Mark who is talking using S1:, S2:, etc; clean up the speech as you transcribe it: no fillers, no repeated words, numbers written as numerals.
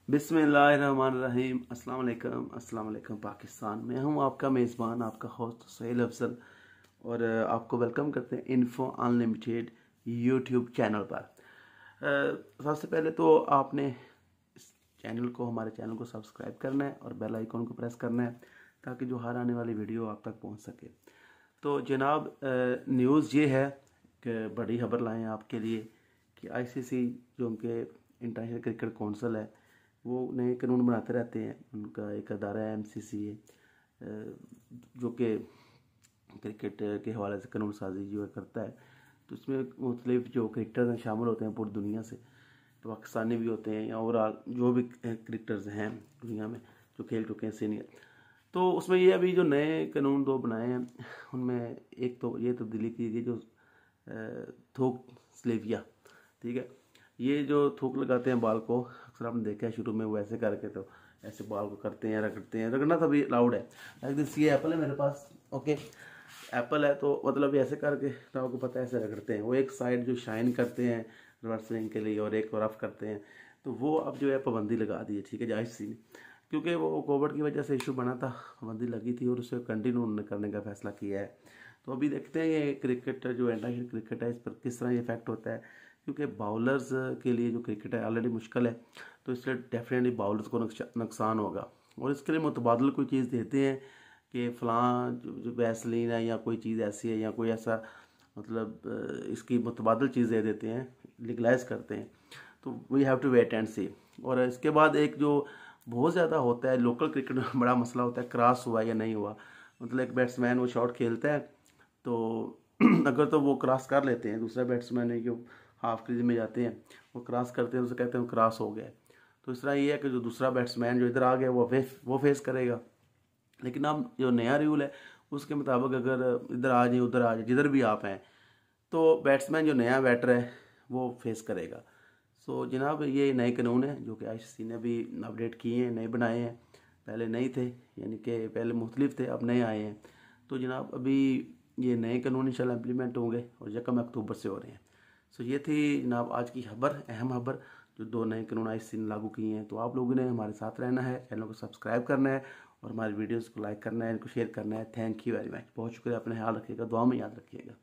S1: बिस्मिल्लाहिर्रहमानिर्रहीम। अस्सलाम वालेकुम पाकिस्तान। मैं हूं आपका मेज़बान, आपका होस्ट सुहेल अफजल, और आपको वेलकम करते हैं इन्फो अनलिमिटेड यूट्यूब चैनल पर। सबसे पहले तो आपने इस चैनल को, हमारे चैनल को सब्सक्राइब करना है और बेल आइकन को प्रेस करना है ताकि जो हर आने वाली वीडियो आप तक पहुंच सके। तो जनाब, न्यूज़ ये है कि बड़ी खबर लाएँ आपके लिए कि आईसीसी, जो उनके इंटरनेशनल क्रिकेट काउंसिल है, वो नए कानून बनाते रहते हैं। उनका एक अदारा है, एमसीसी है, जो कि क्रिकेट के हवाले से कानून साजी जो है करता है। तो इसमें मुख्तलिफ जो क्रिकेटर्स हैं शामिल होते हैं पूरी दुनिया से, तो पाकिस्तानी भी होते हैं या ओवरऑल जो भी क्रिकेटर्स हैं दुनिया में जो खेल चुके हैं सीनियर। तो उसमें ये अभी जो नए कानून दो बनाए हैं, उनमें एक तो ये तब्दीली की गई जो थूक स्लेविया, ठीक है। ये जो थूक लगाते हैं बाल को, अक्सर आपने देखा है शुरू में वो ऐसे करके, तो ऐसे बाल को करते हैं, रगड़ते हैं। रगड़ना तो भी अलाउड है। लाइक दिस, ये एप्पल है मेरे पास, ओके, एप्पल है, तो मतलब ऐसे करके, तो आपको पता है ऐसे रगड़ते हैं। वो एक साइड जो शाइन करते हैं रिवर्स स्विंग के लिए और एक को रफ करते हैं, तो वो अब जो है पाबंदी लगा दी है, ठीक है, आईसीसी ने, क्योंकि वो कोविड की वजह से इशू बना था, पाबंदी लगी थी और उसे कंटिन्यू करने का फैसला किया है। तो अभी देखते हैं ये क्रिकेट जो इंटरनेशनल क्रिकेट है, इस पर किस तरह इफेक्ट होता है, क्योंकि बाउलर्स के लिए जो क्रिकेट है ऑलरेडी मुश्किल है, तो इसलिए डेफिनेटली बाउलर्स को नुकसान होगा। और इसके लिए मुतबादल कोई चीज़ देते हैं कि फ़लाँ जो वैसलीन है या कोई चीज़ ऐसी है या कोई ऐसा, मतलब इसकी मुतबादल चीज़ दे देते हैं, लीगलाइज करते हैं। तो we have to wait and see. और इसके बाद एक जो बहुत ज़्यादा होता है लोकल क्रिकेट में, बड़ा मसला होता है क्रॉस हुआ या नहीं हुआ। मतलब एक बैट्समैन वो शॉट खेलता है, तो अगर तो वो क्रॉस कर लेते हैं, दूसरा बैट्समैन है जो हाफ क्रीज में जाते हैं, वो क्रॉस करते हैं, उसे कहते हैं क्रॉस हो गया। तो इस तरह ये है कि जो दूसरा बैट्समैन जो इधर आ गया वो फेस करेगा। लेकिन अब जो नया रूल है उसके मुताबिक अगर इधर आ जाए, उधर आ जाए, जिधर भी आप हैं, तो बैट्समैन जो नया बैटर है वो फेस करेगा। सो जनाब, ये नए कानून है जो कि आईसीसी ने भी अपडेट किए हैं, नए बनाए हैं, पहले नहीं थे, यानी कि पहले मुख्तलिफ थे, अब नए आए हैं। तो जनाब अभी ये नए कानून इंशाल्लाह इम्प्लीमेंट होंगे और 1 अक्टूबर से हो रहे हैं। सो ये थी जनाब आज की खबर, अहम खबर, जो 2 नए कानून आईसीसी ने लागू किए हैं। तो आप लोगों ने हमारे साथ रहना है, चैनल को सब्सक्राइब करना है और हमारी वीडियोस को लाइक करना है, इनको शेयर करना है। थैंक यू वेरी मच, बहुत शुक्रिया। अपने ख्याल रखिएगा, दुआ में याद रखिएगा।